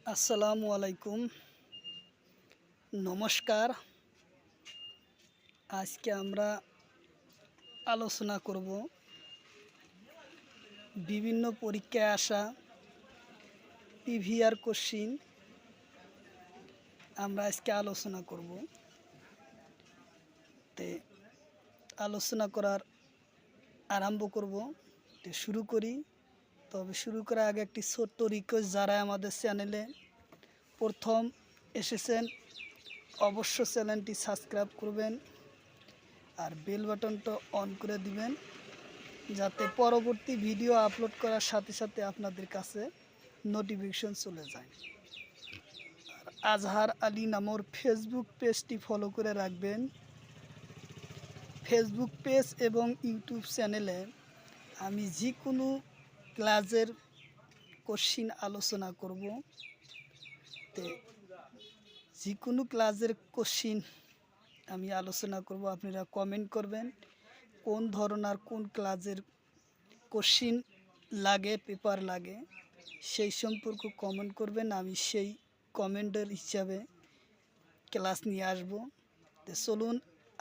আসসালামু আলাইকুম, নমস্কার। আজকে আমরা আলোচনা করব বিভিন্ন পরীক্ষায় আসা পিভিআর কোশ্চিন। আমরা আজকে আলোচনা করব। তে আলোচনা করার আরম্ভ করব। শুরু করি। তবে শুরু করার আগে একটি ছোট্ট রিকোয়েস্ট, যারা আমাদের চ্যানেলে প্রথম এসেছেন অবশ্য চ্যানেলটি সাবস্ক্রাইব করবেন আর বেল বাটনটা অন করে দিবেন, যাতে পরবর্তী ভিডিও আপলোড করার সাথে সাথে আপনাদের কাছে নোটিফিকেশন চলে যায়। আর আজহার আলী নামর ফেসবুক পেজটি ফলো করে রাখবেন। ফেসবুক পেজ এবং ইউটিউব চ্যানেলে আমি যে কোনো ক্লাসের কোশ্চিন আলোচনা করব। তে যে কোনো ক্লাসের কোশ্চিন আমি আলোচনা করব। আপনারা কমেন্ট করবেন কোন ধরনের কোন ক্লাসের কোশ্চিন লাগে, পেপার লাগে, সেই সম্পর্কে কমেন্ট করবেন। আমি সেই কমেন্টের হিসাবে ক্লাস নিয়ে আসব। তো চলুন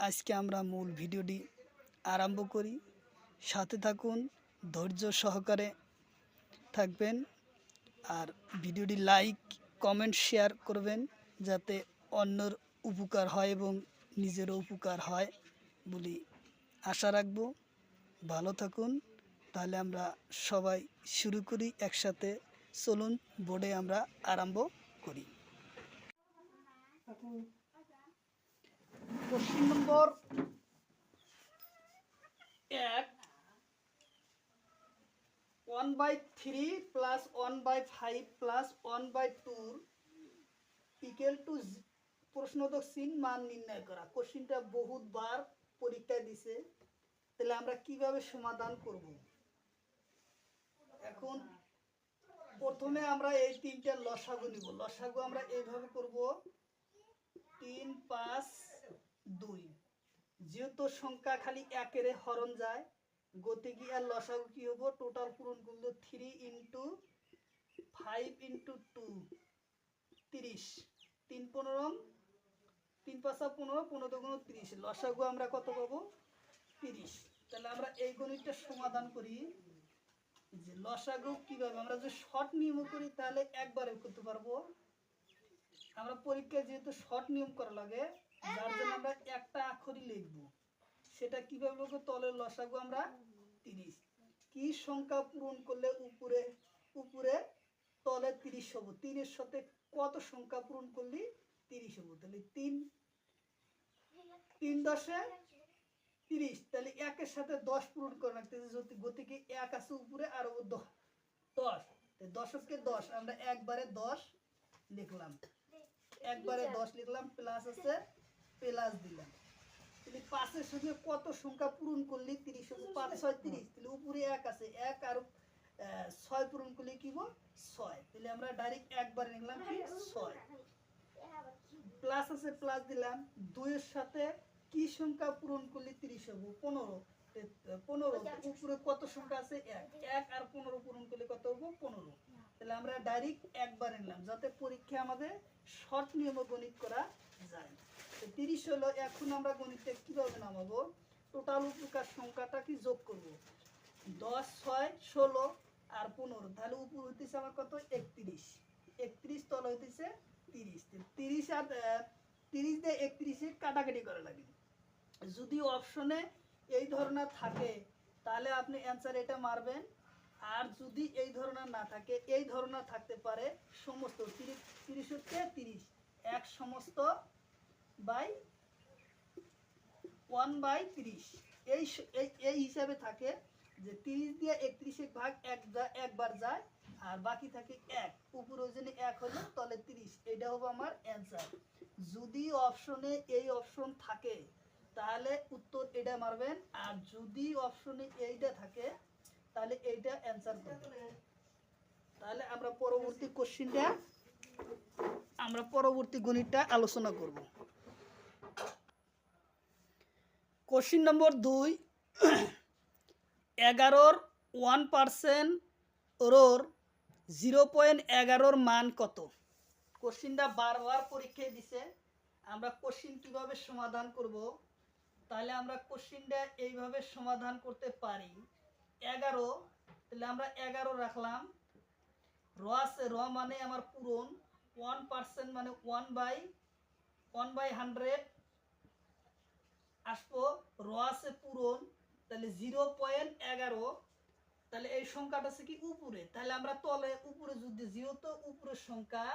আজকে আমরা মূল ভিডিওটি আরম্ভ করি। সাথে থাকুন, ধৈর্য সহকারে থাকবেন আর ভিডিওটি লাইক, কমেন্ট, শেয়ার করবেন, যাতে অন্যর উপকার হয় এবং নিজেরও উপকার হয় বলে আশা রাখব। ভালো থাকুন। তাহলে আমরা সবাই শুরু করি একসাথে। চলুন বোর্ডে আমরা আরম্ভ করি। Question number 1, 1/3 plus 1/5 plus 1/2 equal to প্রশ্নোত্তর চিহ্ন মান নির্ণয় করা। কোশ্চিনটা বহুতবার পরীক্ষায় দিছে, তাহলে আমরা কিভাবে সমাধান করব? এখন প্রথমে আমরা এই তিনটা লসাগু নিব। লসাগু আমরা এইভাবে করব, 3, 5, 2। যেহেতু সংখ্যা খালি একের হরণ যায়, গতি কি আর লসাগু কি হবো? টোটাল পূরণ করলে 3 × 5 × 2 30। 3 15 3 5 15 15 2 30। লসাগু আমরা কত পাবো? 30। তাহলে আমরা এই গণিতটা সমাধান করি যে লসাগু কিভাবে আমরা যদি শর্ট নিয়ম করি তাহলে একবারে করতে পারবো। আমরা পরীক্ষায় যেহেতু শর্ট নিয়ম করা লাগে, যার জন্য আমরা একটা আখরই লিখব। সেটা কিভাবে লিখবো? তলের লসাগু আমরা 30। কি সংখ্যা পূরণ করলে উপরে উপরে তলে 30 হবো? 3 এর সাথে কত সংখ্যা পূরণ করলে 30 হবো? তাহলে 3 10 30। তাহলে 1 এর সাথে 10 পূরণ করে রাখতেছে। যদি গতিকে 1 আছে উপরে আর 10, 10কে 10 আমরা একবারে 10 লিখলাম। একবারে 10 লিখলাম, প্লাস আছে প্লাস দিলাম। তাহলে 5 এর সাথে কত সংখ্যা পূরণ করলে 30 হবে? 5 6 30। তাহলে উপরে 1 আছে, 1 আর 6 পূরণ করলে কি হবে? 6। তাহলে আমরা ডাইরেক্ট একবারে লিখলাম কি 6। প্লাস আছে প্লাস দিলাম। 2 এর সাথে কি সংখ্যা পূরণ করলে 30 হবে? 15। 15 উপরে কত সংখ্যা আছে? 1। 1 আর 15 পূরণ করলে কত হবে? 15। তাহলে আমরা ডাইরেক্ট একবার নিলাম, যাতে পরীক্ষা আমাদের শর্ট নিয়মে গণিত করা যায়। 30 হলো। এখন আমরা গণিতটা কিভাবে নামাবো? টোটাল উপকার সংখ্যাটা কি যোগ করব? 10 6 16 আর 15। তাহলে উপর হইতেছে আমার কত? 31। 31 তল হইতেছে 30। 30 আর 30 দিয়ে 31 কাটাকাটি করা লাগে। যদি অপশনে এই ধরনের থাকে তাহলে আপনি অ্যান্সার এটা মারবেন। আর যদি এই ধরনের না থাকে, এই ধরনের থাকতে পারে সমস্ত 30 হচ্ছে 30 এক সমস্ত বাই 1/30। এই এই হিসাবে থাকে যে 30 দিয়ে 31 ভাগ একবার যায় আর বাকি থাকে 1। উপরে ওই জন্য 1 হলো, তলে 30। এটা হবে আমার অ্যান্সার। যদি অপশনে এই অপশন থাকে তাহলে উত্তর এটা মারবেন, আর যদি অপশনে এইটা থাকে তাহলে এইটা অ্যান্সার করবেন। তাহলে আমরা পরবর্তী গণিতটা আলোচনা করব। কোশ্চিন নম্বর 2, 11-র 1% ওর 0.11-র মান কত? কোশ্চিনটা বারবার পরীক্ষায় দিছে, আমরা কোশ্চিন কিভাবে সমাধান করব, তাহলে আমরা কোশ্চিনটা এইভাবে সমাধান করতে পারি। 11, তাহলে আমরা 11 রাখলাম। র আছে, র মানে আমার পূরণ, 1% মানে 1/100 আসবো। র আছে পূরণ, তাহলে 0.11, তাহলে এই সংখ্যাটা আছে কি উপরে, তাহলে আমরা তলে উপরে যদি যেহেতু উপরের সংখ্যা,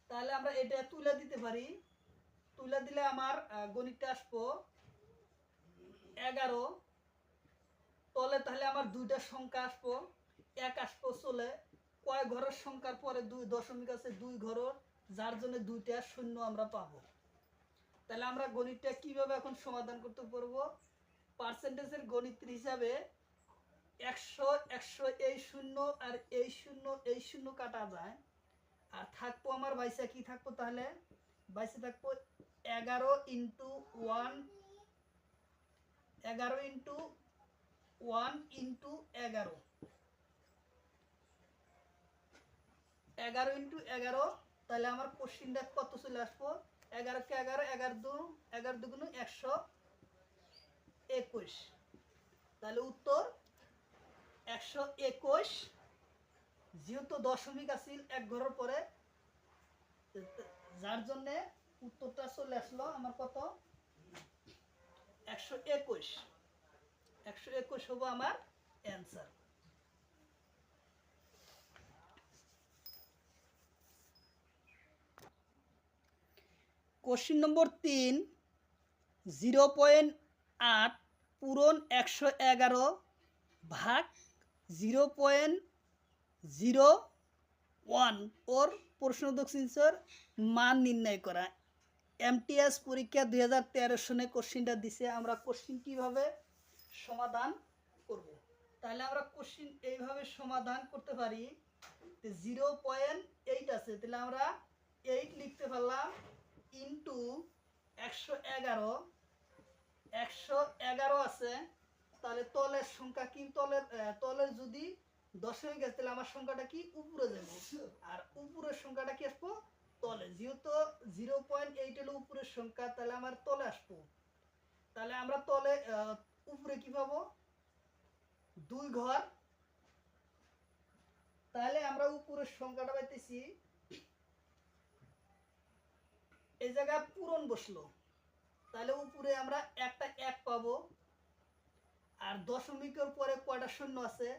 তাহলে আমরা এটা তুলে দিতে পারি। তুলে দিলে আমার গণিতটা আসবো 11, তলে তাহলে আমার দুইটা সংখ্যা আসবো, 1 আসবো চলে, কয় ঘরের সংখ্যার পরে 2 দশমিক আছে 2 ঘরের, যার জন্য দুইটা শূন্য আমরা পাবো। তাহলে আমরা গণিতটা কিভাবে এখন সমাধান করতে পারবো, পার্সেন্টেজের গণিত হিসাবে 100 100 এই শূন্য আর এই শূন্য এই শূন্য কাটা যায়, আর থাকবো আমার বাইসা কি থাকবো, তাহলে বাইসে থাকবো 11 ইন্টু 1, 11 ইন্টু 1 ইন্টু 11, 11 ইন্টু 11, তাহলে আমার কোশ্চিনটা কত চলে আসবো, 11 কে 11, 11 দুগুণ 121, তাহলে উত্তর 121। যেহেতু দশমিক আছিল এক ঘরের পরে, যার জন্য উত্তরটা চলে আসলো আমার কত, 121। 121 হবো আমার অ্যান্সার। কোশ্চিন নম্বর 3, 0.8 পূরণ 111 ভাগ 0.01 ওর প্রশ্নোত্তর চিহ্নের মান নির্ণয় করা। এমটিএস পরীক্ষা 2013 সনে কোশ্চিনটা দিছে, আমরা কোশ্চিন কিভাবে সমাধান করব, তাহলে আমরা কোশ্চিন এইভাবে সমাধান করতে পারি। 0.8 আছে, তাহলে আমরা 8 লিখতে পারলাম ইন্টু 111, 111 আছে, তাহলে তলের সংখ্যা কি, তলের যদি দশমিক আছে তাহলে আমার সংখ্যাটা কি উপরে যাবে, আর উপরের সংখ্যাটা কি আসবো তলে, যেহেতু 0.8 হলো উপরের সংখ্যা, তাহলে আমার তলে আসবো। তাহলে আমরা তলে উপরে কি পাবো, 2 ঘর, তাহলে আমরা উপরের সংখ্যাটা পাইতেছি, এই জায়গায় পূরণ বসলো, তাহলে উপরে আমরা একটা 1 পাবো, আর দশমিকের পরে কয়টা শূন্য আছে,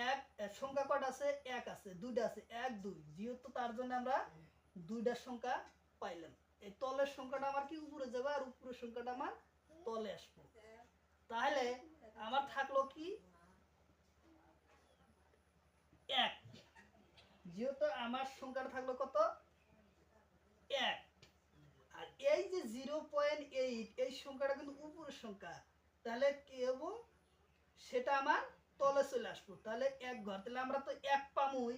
এক সংখ্যা কয়টা আছে, 1 আছে, 2টা আছে, 1 2, যেহেতু তার জন্য আমরা 2টা সংখ্যা পাইলাম। এই তলের সংখ্যাটা আমার কি উপরে যাবে, আর উপরের সংখ্যাটা আমার তলে আসবো। তাহলে আমার থাকলো কি 1, যেহেতু আমার সংখ্যাটা থাকলো কত 1, আর এই যে 0.8 এই সংখ্যাটা কিন্তু উপরের সংখ্যা, তাহলে কি হবো, সেটা আমার তলে চলে আসবো, তাহলে 1 ঘর, তাহলে আমরা তো 1 পামুই,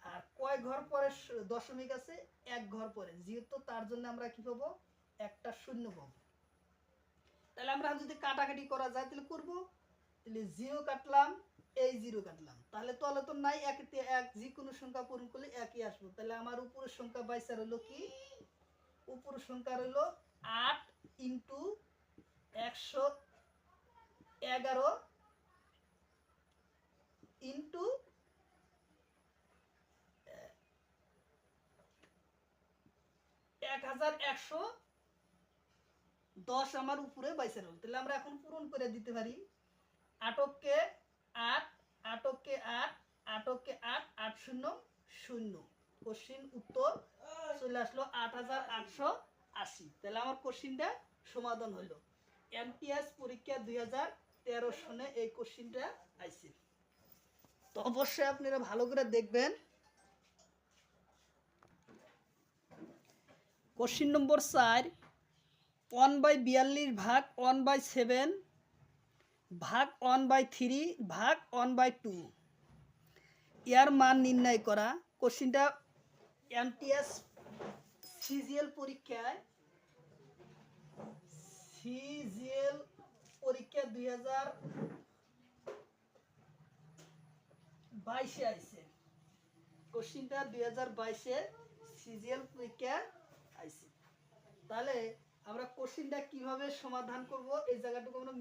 আর কয় ঘর পরে দশমিক আছে, 1 ঘর পরে, যেহেতু তার জন্য আমরা কি পাবো, একটা শূন্য পাবো। তাহলে আমরা যদি কাটাকাটি করা যায় তাহলে করবো, তাহলে 0 কাটলাম, এই 0 কাটলাম, তাহলে তলে তো নাই, 1 তে 1, যে কোনো সংখ্যা পূরণ করলে 1ই আসবো। তাহলে আমার উপরের সংখ্যা বাইসার হলো কি, উপরের সংখ্যা হলো 8 ইন্টু 111 ইন্টু 1110 আমার উপরে বাইসের হল। তাহলে আমরা এখন পূরণ করে দিতে পারি, 8কে 8, 8কে 8, 8কে 8, 8 শূন্য 0, কোশ্চিন উত্তর চলে আসলো 8880। তাহলে আমার কোশ্চিনটা সমাধান হলো। এমটিএস পরীক্ষা 2013 সনে এই কোশ্চিনটা আইছে, তো অবশ্যই আপনারা ভালো করে দেখবেন। কোশ্চিন নম্বর 4, 1/42 ভাগ 1/7 ভাগ 1/3 ভাগ 1/2 এর মান নির্ণয় করা। কোশ্চিনটা এমটিএস সিজিএল পরীক্ষায়, সিজিএল পরীক্ষা 2022 আইছে। কোশ্চিনটা 2022-এর সিজিএল পরীক্ষা আইছে। তাহলে আমরা কোশ্চিনটা কিভাবে সমাধান করব এই জায়গাটুকু আমরা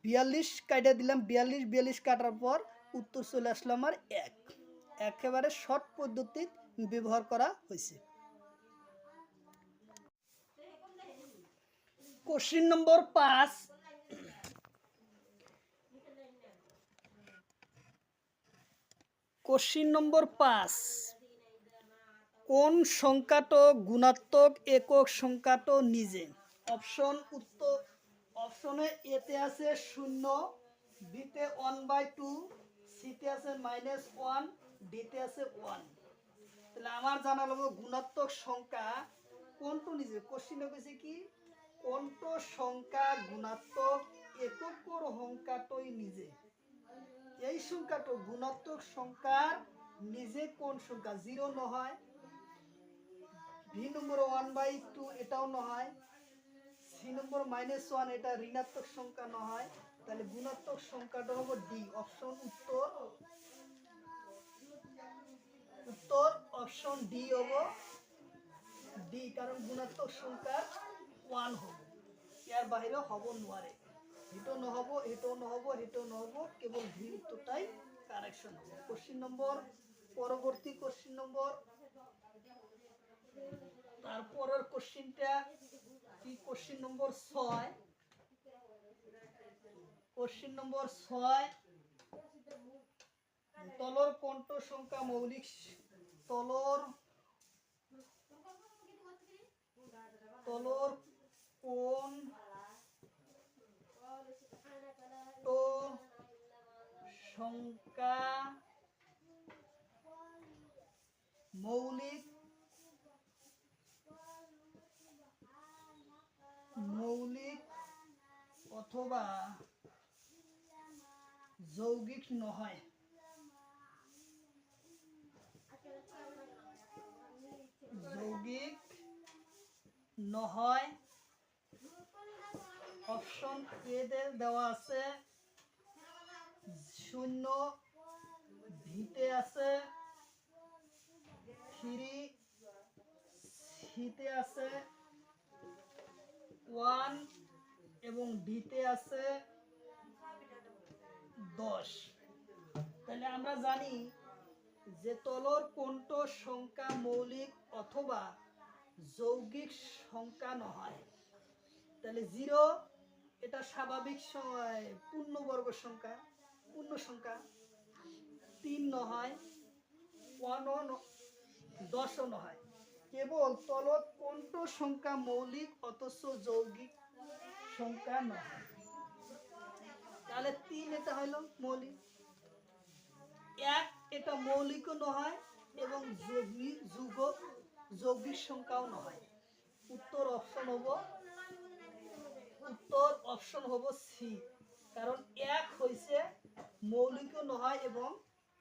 42 কাটা দিলাম, 42 কাটার পর উত্তর চলে আসলো আমার 1। একেবারে শর্ট পদ্ধতি ব্যবহার করা হয়েছে। কোশ্চিন নম্বর 5, কোশ্চিন নম্বর 5, কোন সংখ্যাটো গুণাত্মক একক সংখ্যাটো নিজে? অপশন উত্তর অপশনে এতে আছে 0, বিতে 1/2, সিতে আছে -1, ডিতে আছে 1। তাহলে আমার জানা লাগবে গুণাত্মক সংখ্যা কোনটো নিজে। কোশ্চিনে কইছে কি কোনটো সংখ্যা গুণাত্মক এককর সংখ্যাটোই নিজে। এই সংখ্যাটো গুণাত্মক সংখ্যার নিজে কোন সংখ্যা? 0 নহয়, ভি নম্বর 1/2 এটাও নহয়, সি নম্বর -1 এটা ঋণাত্মক সংখ্যা নহয়। তাহলে গুণাত্মক সংখ্যাটা হবে ডি। অপশন উত্তর অপশন ডি হবে ডি, কারণ গুণাত্মক সংখ্যা 1 হবে, এর বাইরে হব নোৱাৰে। এটো নহব, এটো নহব, এটো নহব, কেবল ভি উত্তরটাই কারেকশন হবে। কোশ্চিন নম্বর পরবর্তী কোশ্চিন নম্বর তারপরের কোশ্চিনটা কি? Question number 6। কোশ্চিন নম্বর 6, তলর কোনটো সংখ্যা মৌলিক? তলর কোন তো সংখ্যা মৌলিক অথবা যৌগিক নহয়? যৌগিক নহয়। অপশন এ দেওয়া আছে 0, ভিতে আছে 3, সিতে আছে 1 এবং ডিতে আছে 10। তাহলে আমরা জানি যে তলর কোনটো সংখ্যা মৌলিক অথবা যৌগিক সংখ্যা নহয়। তাহলে 0 এটা স্বাভাবিক পূর্ণবর্গ সংখ্যা, পূর্ণ সংখ্যা। 3 নহয়, 1 10 নহয়। কেবল তলত কোনটো সংখ্যা মৌলিক অথচ যৌগিক সংখ্যা নহয়? তাহলে 3 এটা হলো মৌলিক, 1 এটা মৌলিকও নহয় এবং যৌগিক সংখ্যাও নহয়। উত্তর অপশন হবো সি, কারণ 1 হইছে মৌলিকও নহয় এবং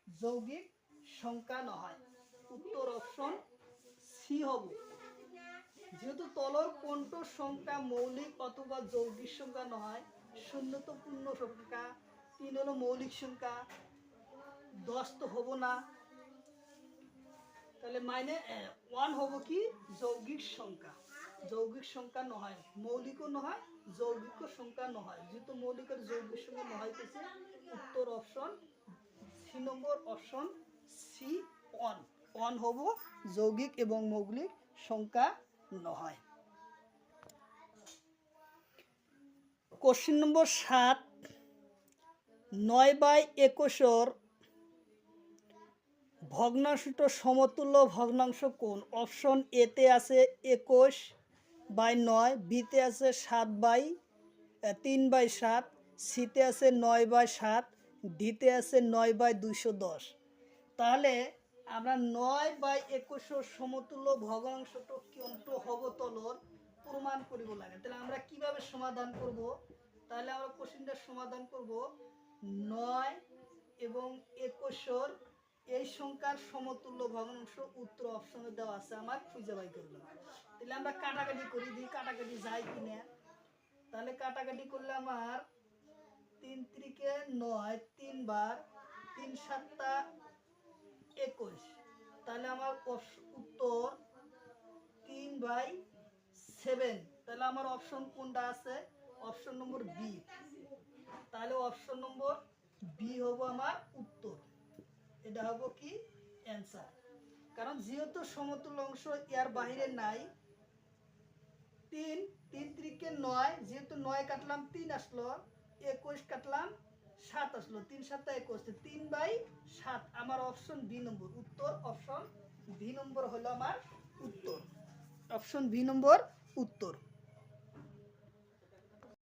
যৌগিক সংখ্যা নহয়। উত্তর অপশন সি হবো। যেহেতু তলর কোনটো সংখ্যা মৌলিক অথবা যৌগিক সংখ্যা নহয়, 0 তো পূর্ণ সংখ্যা, 3 হলো মৌলিক সংখ্যা, 10 তো হবো না, তাহলে -1 হবো কি যৌগিক সংখ্যা। যৌগিক সংখ্যা নহয়, মৌলিকও নহয়, যৌগিক সংখ্যা নহয়। যেহেতু মৌলিক আর যৌগিক সংখ্যা নহয় কিছু, উত্তর অপশন সি নম্বর অপশন সি 1 হবো যৌগিক এবং মৌলিক সংখ্যা নহয়। কোশ্চিন নম্বর 7, 9/21 ভগ্নাংশটো সমতুল্য ভগ্নাংশ কোন? অপশন এতে আছে 21/9, বিতে আছে 3/7, সিতে আছে 9/7, ডিতে আছে 9/210। তাহলে আমরা 9/21 সমতুল্য ভগ্নাংশটো কোনটো হব তলর প্রমাণ করিব লাগে। তাহলে আমরা কিভাবে সমাধান করব? তাহলে আমরা কোশ্চিনটা সমাধান করব 9 এবং 21 এই সংখ্যার সমতুল্য ভগ্নাংশ উত্তর অপশনে দেওয়া আছে, আমার খুঁজে বাই করলাম। তাহলে আমরা কাটাকাটি করি, দিই কাটাকাটি যায় কিনা। তাহলে কাটাকাটি করলে আমার 3 × 9, 3 বার, 3 × 7 = 21, তাহলে আমার উত্তর 3/7। তাহলে আমার অপশন কোনটা আছে? Option number B. তাহলে অপশন নম্বর বি হবো আমার উত্তর। এটা হবো কি অ্যান্সার। কারণ যেহেতু সমতুল অংশ এর বাইরে নাই, 3 3 × 9, যেহেতু 9 কাটলাম 3 আসলো, 21 কাটলাম 7 আসলো, 3 7 21, 3/7 আমার অপশন বি নম্বর উত্তর। অপশন বি নম্বর হলো আমার উত্তর। অপশন বি নম্বর উত্তর।